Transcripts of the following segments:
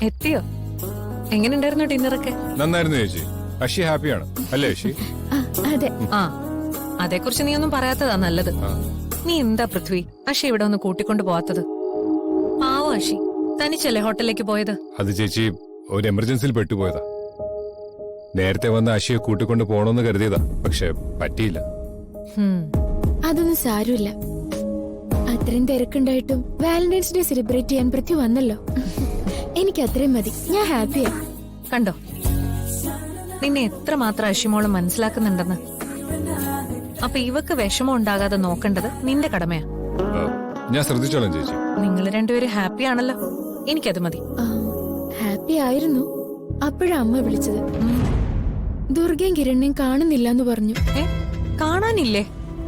എത്തിയോ? എങ്ങനെയുണ്ടായിരുന്നു ഡിന്നറൊക്കെ? നന്നായിരുന്നു ചേച്ചി. അഷി ഹാപ്പിയാണ് അല്ലേ അഷി? അതെ. ആ, അതേക്കുറിച്ച് നീ ഒന്നും പറയാത്തതാ നല്ലത്. നീ എന്താ പൃഥ്വി അഷി ഇവിടെ ഒന്ന് കൂട്ടിക്കൊണ്ടു പോവാത്തത്? പാവം അഷി തനിച്ചല്ലേ ഹോട്ടലിലേക്ക് പോയത്? അത് ചേച്ചി ഒരു എമർജൻസിയിൽ പെട്ടുപോയതാ. നേരത്തെ വന്ന അഷിയെ കൂട്ടിക്കൊണ്ട് പോണോന്ന് കരുതിയതാ, പക്ഷെ പറ്റിയില്ല. അതൊന്നും സാരമില്ല. അത്രയും തിരക്കുണ്ടായിട്ടും വാലന്റൈൻസ് ഡേ സെലിബ്രേറ്റ് ചെയ്യാൻ പൃഥ്വി വന്നല്ലോ. എനിക്ക് അത്രയും മതി. ഞാൻ ഹാപ്പിയാ. കണ്ടോ നിന്നെ എത്രമാത്രം അഷിമോള് മനസ്സിലാക്കുന്നുണ്ടെന്ന്. അപ്പൊ ഇവക്ക് വിഷമം ഉണ്ടാകാതെ നോക്കേണ്ടത് നിന്റെ കടമയാ. ഞാൻ ശ്രദ്ധിച്ചോളാം ചേച്ചി. നിങ്ങൾ രണ്ടുപേരും ഹാപ്പി ആണല്ലോ, എനിക്കത് മതി. ഹാപ്പി ആയിരുന്നു. അപ്പോഴാ അമ്മ വിളിച്ചത്. ദുർഗയും കിരണിനെയും കാണുന്നില്ല എന്ന് പറഞ്ഞു. കാണാനില്ലേ?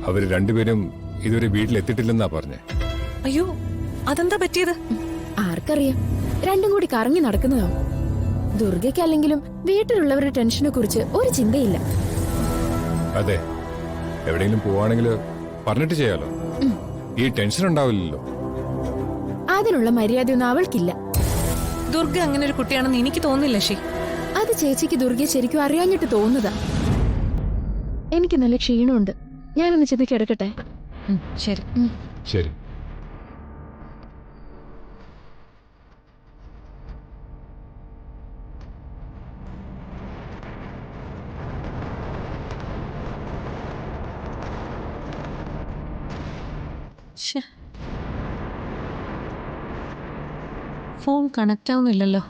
അവര് രണ്ടുപേരും ഇതുവരെ വീട്ടിലെത്തിയിട്ടില്ലെന്നാ പറഞ്ഞേ. അയ്യോ, അതെന്താ പറ്റിയത്? ആർക്കറിയാം, രണ്ടും കൂടി കറങ്ങി നടക്കുന്നതാവും. ദുർഗയ്ക്ക് അല്ലെങ്കിലും വീട്ടിലുള്ളവരുടെ ടെൻഷനെ കുറിച്ച് ഒരു ചിന്തയില്ല. അതെ, എവിടെയെങ്കിലും പോവാണെങ്കിൽ പറഞ്ഞിട്ട് ചെയ്യാലോ. ഈ ടെൻഷൻ ഉണ്ടാവില്ലല്ലോ. അതിനുള്ള മര്യാദയൊന്നും അവൾക്കില്ല. ദുർഗ അങ്ങനെ ഒരു കുട്ടിയാണെന്ന് എനിക്ക് തോന്നുന്നില്ല ശി. അത് ചേച്ചിക്ക് ദുർഗയെ ശരിക്കും അറിയാഞ്ഞിട്ട് തോന്നുന്നതാ. എനിക്ക് നല്ല ക്ഷീണമുണ്ട്. ഞാനൊന്ന് ചെന്ന് കിടക്കട്ടെ. ശരി ശരി. ഫോൺ കണക്ട് ആവുന്നില്ലല്ലോ.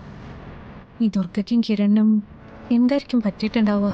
ഈ ദുർഗയ്ക്കും കിരണിനും എന്തായിരിക്കും പറ്റിയിട്ടുണ്ടാവുക?